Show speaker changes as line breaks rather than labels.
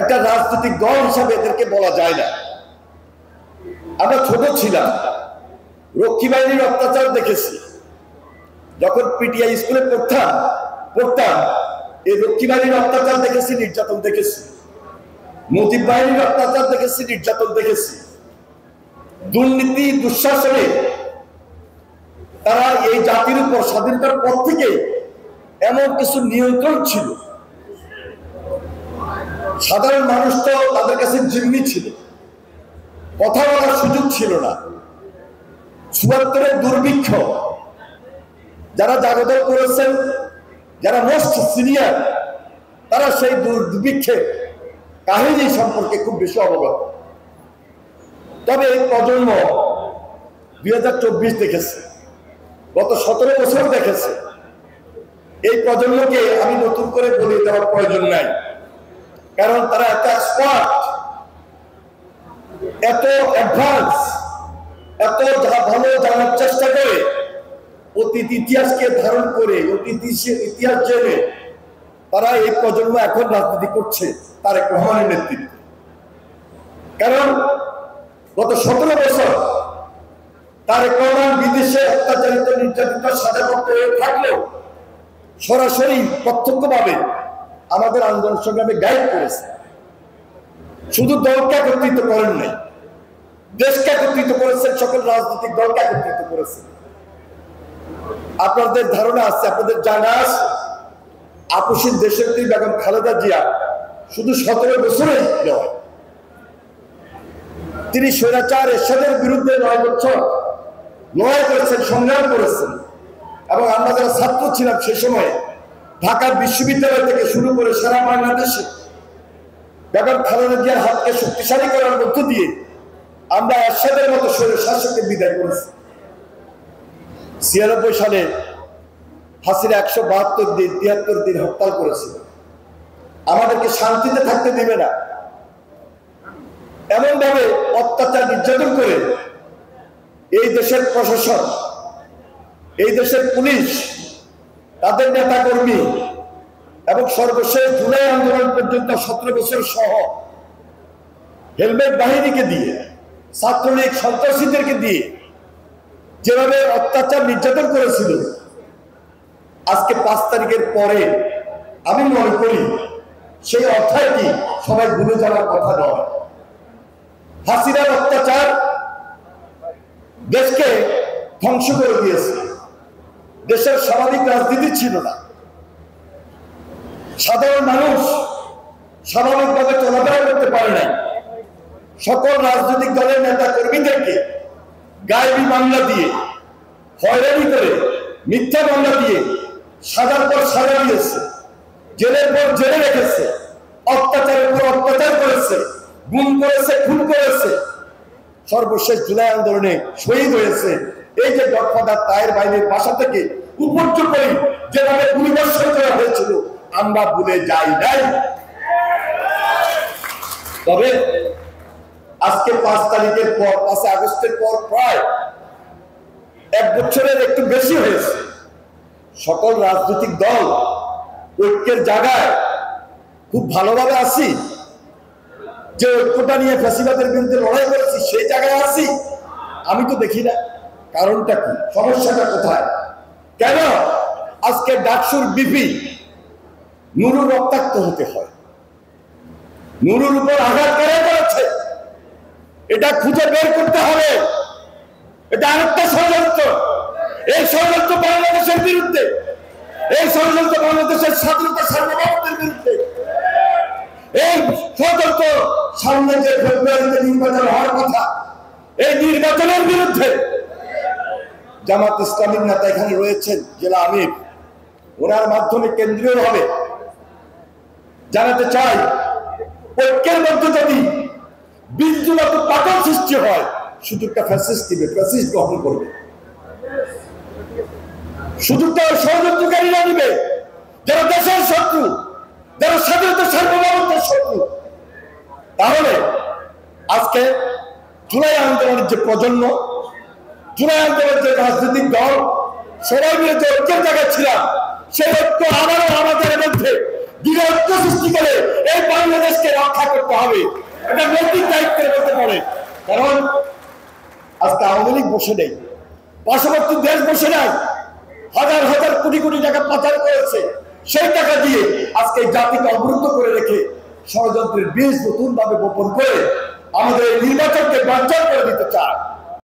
একটা রাজনৈতিক দল হিসাবে এদেরকে বলা যায় না। আমরা ছোট ছিলাম, রক্ষী বাহিনীর অত্যাচার দেখেছি। যখন পিটিআই স্কুলে পড়তাম এই রক্ষী বাহিনীর অত্যাচার দেখেছি, নির্যাতন দেখেছি। মুজিব বাহিনীর অত্যাচার দেখেছি, নির্যাতন দেখেছি। দুর্নীতি দুঃশাসনে তারা এই জাতির উপর স্বাধীনতার পর থেকে এমন কিছু নিয়ন্ত্রণ ছিল, সাধারণ মানুষ তো তাদের কাছে জিম্মি ছিল, কথা বলার সুযোগ ছিল না। ৭৪-এর দুর্ভিক্ষ, যারা জাগদল করেছেন, যারা মোস্ট সিনিয়র, তারা সেই দুর্ভিক্ষের কাহিনী সম্পর্কে খুব বেশি অবগত। তবে এই প্রজন্ম ২০২৪ দেখেছে, গত ১৭ বছর দেখেছে। এই প্রজন্মকে আমি নতুন করে বলে দেওয়ার প্রয়োজন নাই, কারণ তারা এত এক্সপার্ট, এত অ্যাডভান্স, এত ভালো জানার চেষ্টা করে, অতীত ইতিহাসকে ধারণ করে, অতীত ইতিহাস জেনে তারা এই প্রজন্ম এখন রাজনীতি করছে তারেক রহমানের নেতৃত্বে। কারণ গত ১৭ বছর তারেক রহমান বিদেশে অত্যাচারিত, নির্যাতিত, সাজাপ্রাপ্ত হয়ে থাকলেও সরাসরি প্রত্যক্ষভাবে আমাদের আন্দোলন সংগ্রামে গাইড করেছে। শুধু দলকে একত্রিত করেন নাই, দেশকে একত্রিত করেছেন, সকল রাজনৈতিক দলকে একত্রিত করেছেন। আপনাদের ধারণা আছে, আপনাদের জানা আছে, আপসীন দেশনেত্রী বেগম খালেদা জিয়া শুধু ১৭ বছরেই নয়, তিনি স্বৈরাচার এরশাদের বিরুদ্ধে ৯ বছর লড়াই করেছেন, সংগ্রাম করেছেন। এবং আমরা যারা ছাত্র ছিলাম সে সময় ঢাকা বিশ্ববিদ্যালয় থেকে শুরু করে সারা বাংলাদেশে বেগম খালেদা জিয়ার হাতকে শক্তিশালী করার মধ্য দিয়ে আমরা এরশাদের মতো স্বৈরশাসককে বিদায় করেছি। ৯৬ সালে হাসিনা ১৭২ দিন ৭৩ দিন হরতাল করেছিল, আমাদেরকে শান্তিতে থাকতে দিবে না, এমন ভাবে অত্যাচার নির্যাতন করে এই দেশের প্রশাসন, এই দেশের পুলিশ, তাদের নেতা কর্মী এবং সর্বশেষ জুলাই আন্দোলন পর্যন্ত ১৭ বছর সহ হেলমেট বাহিনীকে দিয়ে, ছাত্রলীগ সন্ত্রাসীদেরকে দিয়ে যেভাবে অত্যাচার নির্যাতন করেছিল, আজকে ৫ তারিখের পরে আমি মনে করি সেই অধ্যায়টি সবাই ভুলে যাওয়ার কথা নয়। হাসিনার অত্যাচার দেশকে ধ্বংস করে দিয়েছে, দেশের স্বাভাবিক রাজনীতি ছিল না, সাধারণ মানুষ স্বাভাবিকভাবে চলাফেরা করতে পারে নাই। সকল রাজনৈতিক দলের নেতা কর্মীদেরকে গায়েবী মামলা দিয়ে, হয়রানি করে, মিথ্যা মামলা দিয়ে সাজার পর সাজা দিয়েছে, জেলের পর জেলে রেখেছে, অত্যাচারের পর অত্যাচার করেছে, গুম করেছে, খুন করেছে। সর্বশেষ জুলাই আন্দোলনে শহীদ হয়েছে এই যে গডফাদার তাহের বাহিনীর বাসা থেকে উপর্যুপরি যেভাবে গুলিবর্ষণ করা হয়েছিল, আমরা ভুলে যাই নাই। তবে আজকে ৫ তারিখের পর, ৫ আগস্টের পর প্রায় ১ বছরের একটু বেশি হয়েছে, সকল রাজনৈতিক দল ঐক্যের জায়গায় খুব ভালোভাবে আছি, যে ঐক্যটা নিয়ে ফ্যাসিবাদের বিরুদ্ধে লড়াই করেছি সেই জায়গায় আছি। আমি তো দেখি না কারণটা কি, সমস্যাটা কোথায়, কেন আজকে ডাকসুর বিপি নুরুর রক্তাক্ত হতে হয়, নুরুর উপর আঘাত করেছে, এটা খুঁজে বের করতে হবে। এটা আরেকটা ষড়যন্ত্র, এই ষড়যন্ত্র বাংলাদেশের বিরুদ্ধে, এই ষড়যন্ত্র বাংলাদেশের স্বাধীনতা সার্বভৌমত্বের বিরুদ্ধে। এই ষড়যন্ত্র সামনে যে ফেব্রুয়ারিতে নির্বাচন হওয়ার কথা, এই নির্বাচনের বিরুদ্ধে জামাত ইসলামীর নেতা এখানে রয়েছেন, জেলা আমির, ওনার মাধ্যমে কেন্দ্রীয় ভাবে জানাতে চাই, ঐক্যের মধ্যে যদি বিন্দুমাত্র পাতন সৃষ্টি হয়, সুযোগটা ফ্যাসিস্ট দিবে, ফ্যাসিস্ট গ্রহণ করবে, সুযোগটা ষড়যন্ত্রকারীরা দিবে, যারা দেশের শত্রু, যারা স্বাধীনতা সার্বভৌমত্বের শত্রু। তাহলে আজকে জুলাই আন্দোলনের যে প্রজন্ম, জুলাই আন্দোলনের যে রাজনৈতিক দল, সবাই মিলে যে ঐক্যের জায়গায় ছিলাম, সেই ঐক্য আবারও আমাদের মধ্যে দৃঢ় ঐক্য সৃষ্টি করে এই বাংলাদেশকে রক্ষা হবে, এটা নৈতিক দায়িত্বের মধ্যে পড়ে। কারণ আজকে আওয়ামী লীগ বসে নেই, পার্শ্ববর্তী দেশ বসে নাই, হাজার হাজার কোটি কোটি টাকা পাচার করেছে, সেই টাকা দিয়ে আজকে জাতিকে অবরুদ্ধ করে রেখে ষড়যন্ত্রের বীজ নতুন ভাবে বপন করে আমাদের নির্বাচনকে বাঞ্ছাল করে দিতে চায়।